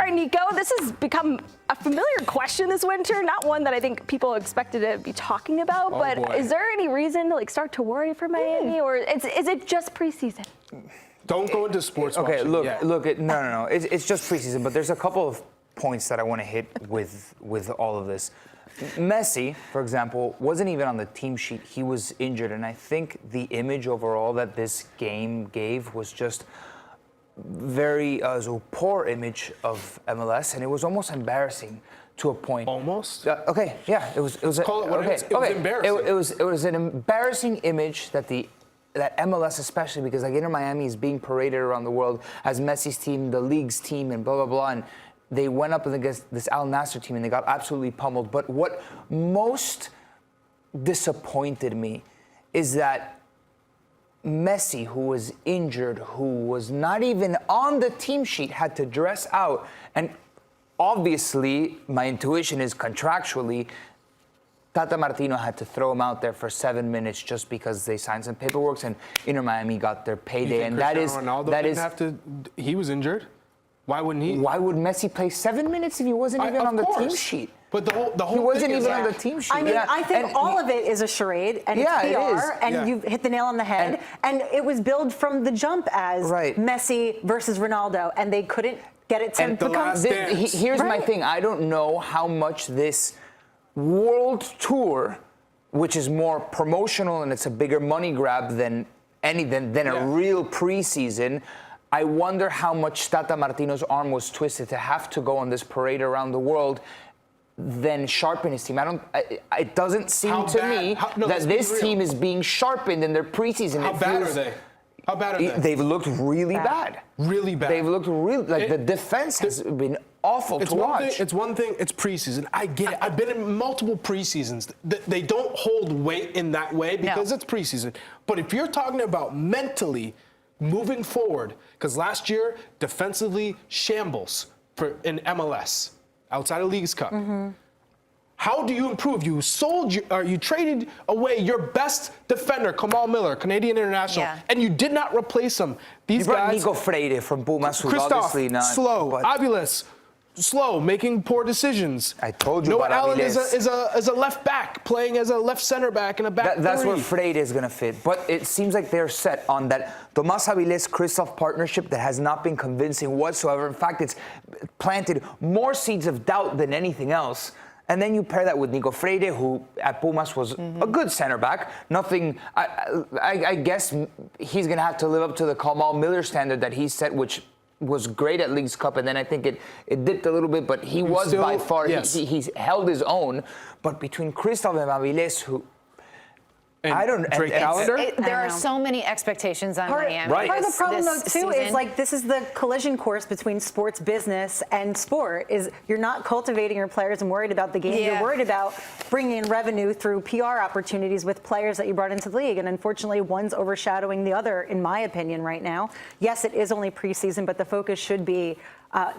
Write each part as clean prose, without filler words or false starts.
All right, Nico, this has become a familiar question this winter, not one that I think people expected to be talking about, but boy. is there any reason to start to worry for Miami, or is it just preseason? Don't go into sports Okay, watching. look, no. It's just preseason, but there's a couple of points that I want to hit with all of this. Messi, for example, wasn't even on the team sheet. He was injured, and I think the image overall that this game gave was just very poor image of MLS, and it was almost embarrassing to a point. Almost? Okay, yeah, it was. Call it what it is. It was embarrassing. It was an embarrassing image that MLS, especially because like Inter Miami is being paraded around the world as Messi's team, the league's team, and blah blah blah, and they went up against this Al Nassr team and they got absolutely pummeled. But what most disappointed me is that Messi, who was injured, who was not even on the team sheet, had to dress out. And obviously, my intuition is contractually, Tata Martino had to throw him out there for 7 minutes just because they signed some paperwork and Inter Miami got their payday. And he was injured. Why wouldn't he? Why would Messi play 7 minutes if he wasn't even on the team sheet? But the whole he wasn't thing even is on the team sheet. I mean, I think all of it is a charade, and it's PR, and you've hit the nail on the head. And it was billed from the jump as Messi versus Ronaldo, and they couldn't get it to become. Here's my thing. I don't know how much this world tour, which is more promotional and it's a bigger money grab than a real preseason. I wonder how much Tata Martino's arm was twisted to have to go on this parade around the world, then sharpen his team. It doesn't seem to me that this team is being sharpened in their preseason. How bad are they? How bad are they? They've looked really bad. Really bad. They've looked really the defense has been awful to watch. It's one thing. It's preseason. I get it. I've been in multiple preseasons. They don't hold weight in that way because it's preseason. But if you're talking about mentally moving forward, because last year defensively shambles in MLS outside of Leagues Cup. How do you improve? You traded away your best defender, Kamal Miller, Canadian international, and you did not replace him. These brought guys, Nico Freire from Pumas, who's Christoph, obviously not slow, Aviles, slow, making poor decisions. I told you Noah about Allen Aviles. is a left back, playing as a left center back in a back That's three. where Freire is going to fit. But it seems like they're set on that Tomas Aviles-Christoph partnership that has not been convincing whatsoever. In fact, it's planted more seeds of doubt than anything else. And then you pair that with Nico Freire, who at Pumas was a good center back. Nothing, I guess he's going to have to live up to the Kamal Miller standard that he set, which was great at Leagues Cup, and then I think it dipped a little bit, but he was still, by far, he's held his own. But between Christoph and Aviles, who, I don't know. There are so many expectations on Miami. Part of the problem, though, too, is like this is the collision course between sports business and sport. Is you're not cultivating your players and worried about the game. You're worried about bringing in revenue through PR opportunities with players that you brought into the league. And unfortunately, one's overshadowing the other, in my opinion, right now. Yes, it is only preseason, but the focus should be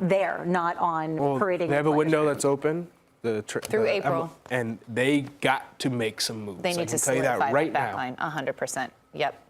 there, not on parading. They have a window that's open. Through April. And they got to make some moves. They need to solidify that back line, 100%. Yep.